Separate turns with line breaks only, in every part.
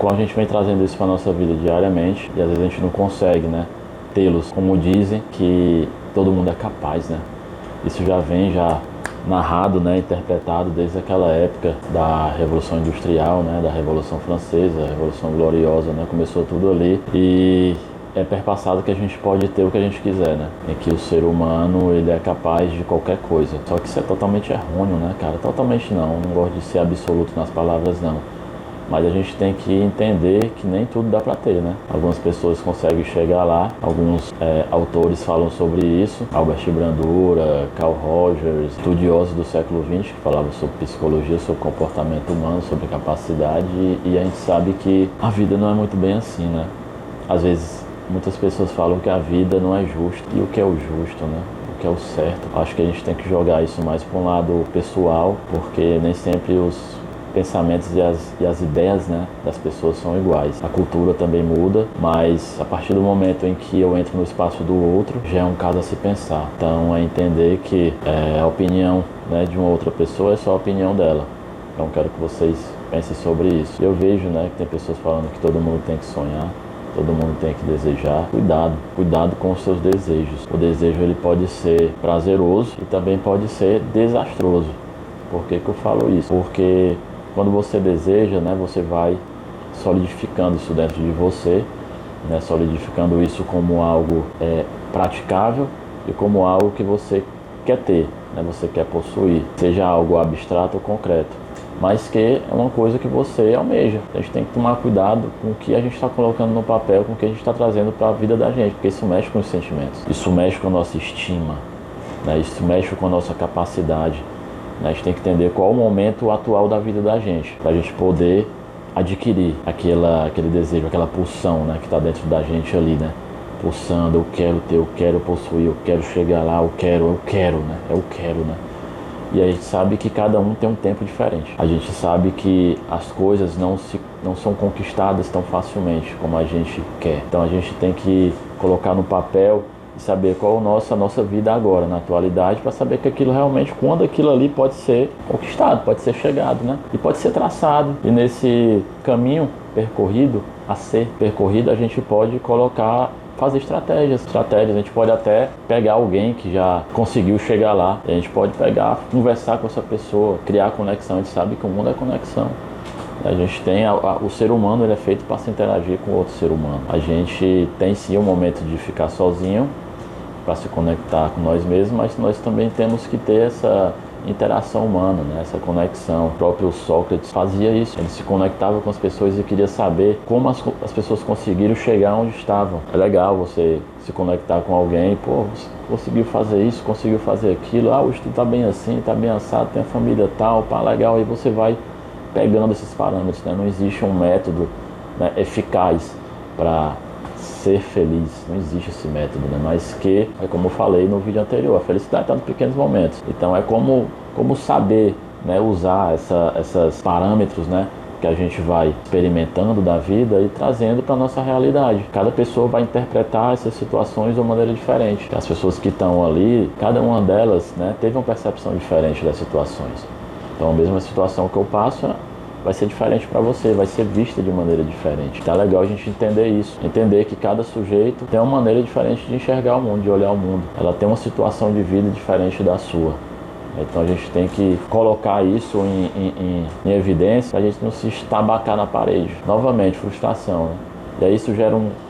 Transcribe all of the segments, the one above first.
qual a gente vem trazendo isso para nossa vida diariamente e às vezes a gente não consegue, né, tê-los, como dizem, que todo mundo é capaz, né? Isso já vem narrado, né, interpretado desde aquela época da Revolução Industrial, né, da Revolução Francesa, a Revolução Gloriosa, né, começou tudo ali e é perpassado que a gente pode ter o que a gente quiser, né, em que o ser humano ele é capaz de qualquer coisa, só que isso é totalmente errôneo, né, cara, totalmente não gosto de ser absoluto nas palavras não. Mas a gente tem que entender que nem tudo dá para ter, né? Algumas pessoas conseguem chegar lá, alguns autores falam sobre isso, Albert Bandura, Carl Rogers, estudiosos do século XX que falavam sobre psicologia, sobre comportamento humano, sobre capacidade e a gente sabe que a vida não é muito bem assim, né? Às vezes muitas pessoas falam que a vida não é justa, e o que é o justo, né? O que é o certo? Acho que a gente tem que jogar isso mais para um lado pessoal, porque nem sempre os pensamentos e as ideias, né, das pessoas são iguais. A cultura também muda, mas a partir do momento em que eu entro no espaço do outro, já é um caso a se pensar. Então é entender que a opinião, né, de uma outra pessoa é só a opinião dela. Então quero que vocês pensem sobre isso. Eu vejo, né, que tem pessoas falando que todo mundo tem que sonhar, todo mundo tem que desejar. Cuidado com os seus desejos. O desejo ele pode ser prazeroso e também pode ser desastroso. Por que que eu falo isso? Porque quando você deseja, né, você vai solidificando isso dentro de você, né, solidificando isso como algo praticável e como algo que você quer ter, né, você quer possuir, seja algo abstrato ou concreto, mas que é uma coisa que você almeja. A gente tem que tomar cuidado com o que a gente está colocando no papel, com o que a gente está trazendo para a vida da gente, porque isso mexe com os sentimentos, isso mexe com a nossa estima, né, isso mexe com a nossa capacidade. A gente tem que entender qual o momento atual da vida da gente, para a gente poder adquirir aquele desejo, aquela pulsão, né, que está dentro da gente ali, né? Pulsando, eu quero ter, eu quero possuir, eu quero chegar lá, eu quero, né? Eu quero, né? E a gente sabe que cada um tem um tempo diferente. A gente sabe que as coisas não são conquistadas tão facilmente como a gente quer. Então a gente tem que colocar no papel e saber qual a nossa vida agora, na atualidade, para saber que aquilo realmente, quando aquilo ali pode ser conquistado, pode ser chegado, né? E pode ser traçado. E nesse caminho percorrido, a ser percorrido, a gente pode fazer estratégias. A gente pode até pegar alguém que já conseguiu chegar lá, a gente pode pegar, conversar com essa pessoa, criar conexão. A gente sabe que o mundo é conexão. A gente tem, o ser humano ele é feito para se interagir com outro ser humano. A gente tem sim um momento de ficar sozinho, para se conectar com nós mesmos, mas nós também temos que ter essa interação humana, né? Essa conexão. O próprio Sócrates fazia isso, ele se conectava com as pessoas e queria saber como as pessoas conseguiram chegar onde estavam. É legal você se conectar com alguém, pô, você conseguiu fazer isso, conseguiu fazer aquilo, o estudo tá bem assim, tá bem assado, tem a família tal, pá, legal, aí você vai pegando esses parâmetros, né? Não existe um método, né, eficaz para ser feliz, não existe esse método, né? Mas que, é como eu falei no vídeo anterior, a felicidade está nos pequenos momentos. Então é como saber, né, usar esses parâmetros, né, que a gente vai experimentando da vida e trazendo para a nossa realidade. Cada pessoa vai interpretar essas situações de uma maneira diferente. As pessoas que estão ali, cada uma delas, né, teve uma percepção diferente das situações. Então a mesma situação que eu passo vai ser diferente para você, vai ser vista de maneira diferente. Então é legal a gente entender isso, entender que cada sujeito tem uma maneira diferente de enxergar o mundo, de olhar o mundo. Ela tem uma situação de vida diferente da sua. Então a gente tem que colocar isso em evidência para a gente não se estabacar na parede. Novamente, frustração, né? E aí isso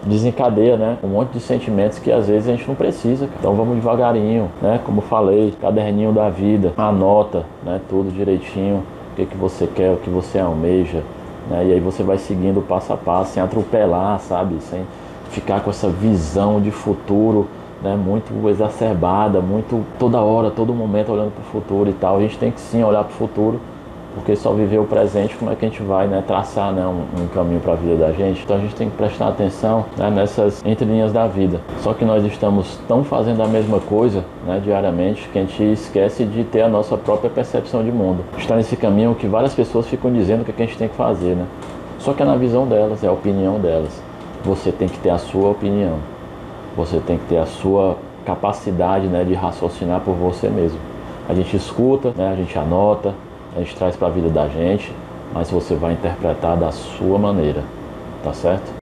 desencadeia, né, um monte de sentimentos que às vezes a gente não precisa. Então vamos devagarinho, né? Como eu falei, caderninho da vida, anota, né, tudo direitinho. O que você quer, o que você almeja, né? E aí você vai seguindo passo a passo, sem atropelar, sabe? Sem ficar com essa visão de futuro, né, muito exacerbada, muito toda hora, todo momento olhando para o futuro e tal. A gente tem que sim olhar para o futuro, porque só viver o presente, como é que a gente vai, né, traçar, né, um caminho para a vida da gente? Então a gente tem que prestar atenção, né, nessas entrelinhas da vida. Só que nós estamos tão fazendo a mesma coisa, né, diariamente, que a gente esquece de ter a nossa própria percepção de mundo. Está nesse caminho que várias pessoas ficam dizendo o que a gente tem que fazer, né? Só que é na visão delas, é a opinião delas. Você tem que ter a sua opinião. Você tem que ter a sua capacidade, né, de raciocinar por você mesmo. A gente escuta, né, a gente anota, a gente traz para a vida da gente, mas você vai interpretar da sua maneira. tá certo?